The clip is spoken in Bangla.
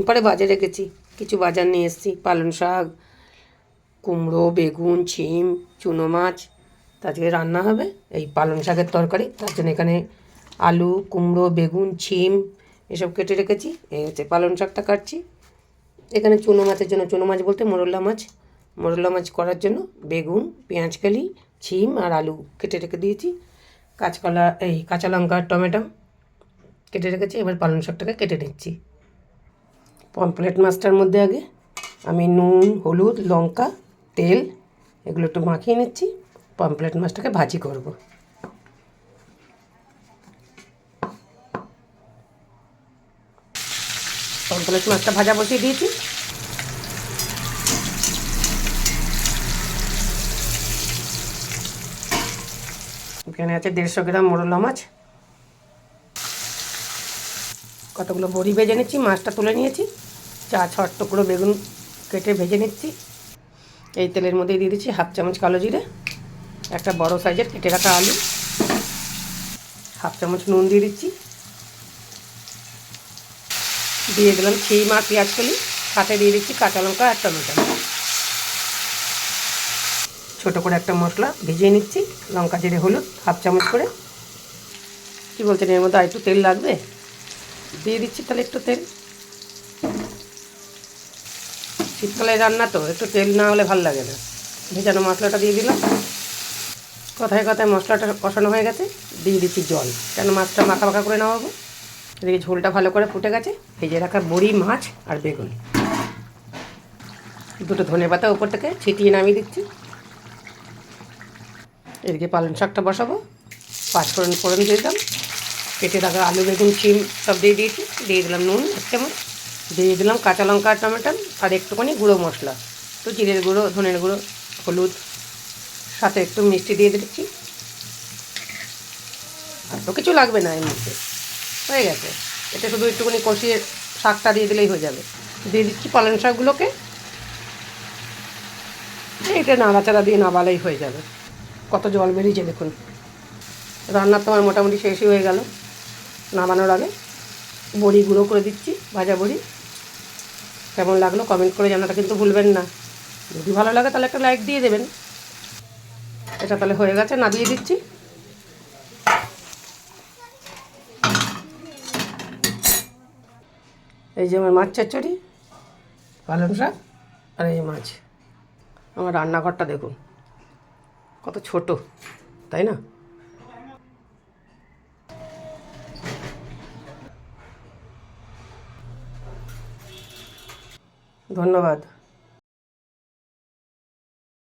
পরে বাজে রেখেছি, কিছু বাজার নিয়ে এসেছি, পালং শাক, কুমড়ো, বেগুন, শিম, চুনো মাছ। আজকে রান্না হবে এই পালং শাকের তরকারি। তার জন্য এখানে আলু, কুমড়ো, বেগুন, শিম এসব কেটে রেখেছি। এই হচ্ছে পালং শাকটা কাটছি। এখানে চুনো মাছের জন্য, চুনো মাছ বলতে মোরলা মাছ, মোরলা মাছ করার জন্য বেগুন, পেঁয়াজকালি, শিম আর আলু কেটে রেখে দিয়েছি। কাঁচকলা, এই কাঁচা লঙ্কা, টমেটো কেটে রেখেছি। এবার পালং শাকটাকে কেটে নিচ্ছি। পমফ্রেট মাছটার মধ্যে আগে আমি নুন, হলুদ, লঙ্কা, তেল এগুলো একটু মাখিয়ে নিচ্ছি। পমফ্রেট মাছটাকে ভাজি করব। পমফ্রেট মাছটা ভাজা বসিয়ে দিয়েছি। এখানে আছে 150 গ্রাম মোরলা মাছ। কতগুলো বড়ি ভেজে নিচ্ছি, মাছটা তুলে নিয়েছি। 4-6 টুকরো বেগুন কেটে ভেজে নিচ্ছি। এই তেলের মধ্যে দিয়ে দিচ্ছি 1/2 চামচ কালো জিরে, একটা বড় সাইজের কেটে রাখা আলু, 1/2 চামচ নুন দিয়ে দিচ্ছি। দিয়ে দিলাম শিম আর পেঁয়াজকলি, সাথে দিয়ে দিচ্ছি কাঁচা লঙ্কা আর টমেটো। ছোটো করে একটা মশলা ভিজিয়ে নিচ্ছি, লঙ্কা, জিরে, হলুদ 1/2 চামচ করে। কী বলছেন, এর মধ্যে আর একটু তেল লাগবে? দিয়ে দিচ্ছি তাহলে একটু তেল। শীতকালে রান্না তো একটু তেল না হলে ভালো লাগে না। ভেজানো মশলাটা দিয়ে দিলাম। কথায় কথায় মশলাটা কষানো হয়ে গেছে, দিয়ে দিচ্ছি জল, কেন মাছটা মাখা মাখা করে নেওয়াবো। এদিকে ঝোলটা ভালো করে ফুটে গেছে। ভেজে রাখা বড়ি, মাছ আর বেগুন, দুটো ধনেপাতা উপর থেকে ছিটিয়ে নামিয়ে দিচ্ছি। এদিকে পালং শাকটা বসাবো। 5 ফোড়ন দিয়ে দিলাম। কেটে রাখা আলু, বেগুন, শিম সব দিয়ে দিয়েছি। দিয়ে দিলাম নুন 1 চামচ। দিয়ে দিলাম কাঁচা লঙ্কা আর টমেটো আর একটুখানি গুঁড়ো মশলা, একটু জিরের গুঁড়ো, ধনের গুঁড়ো, হলুদ, সাথে একটু মিষ্টি দিয়ে দিচ্ছি। আর তো কিছু লাগবে না, এর মধ্যে হয়ে গেছে। এটা শুধু একটুখানি কষিয়ে শাকটা দিয়ে দিলেই হয়ে যাবে। দিয়ে দিচ্ছি পালং শাকগুলোকে। এটা নাড়াচাড়া দিয়ে নাবালেই হয়ে যাবে। কত জল বেরিয়েছে দেখুন। রান্না তো আমার মোটামুটি শেষই হয়ে গেল। নামানোর আগে বড়ি গুঁড়ো করে দিচ্ছি, ভাজা বড়ি। কেমন লাগলো কমেন্ট করে জানাটা কিন্তু ভুলবেন না। যদি ভালো লাগে তাহলে একটা লাইক দিয়ে দেবেন। এটা তাহলে হয়ে গেছে, নামিয়ে দিচ্ছি। এই যে আমার মাছ চচ্চড়ি, পালং শাক আর এই মাছ। আমার রান্নাঘরটা দেখুন কত ছোট, তাই না? ধন্যবাদ।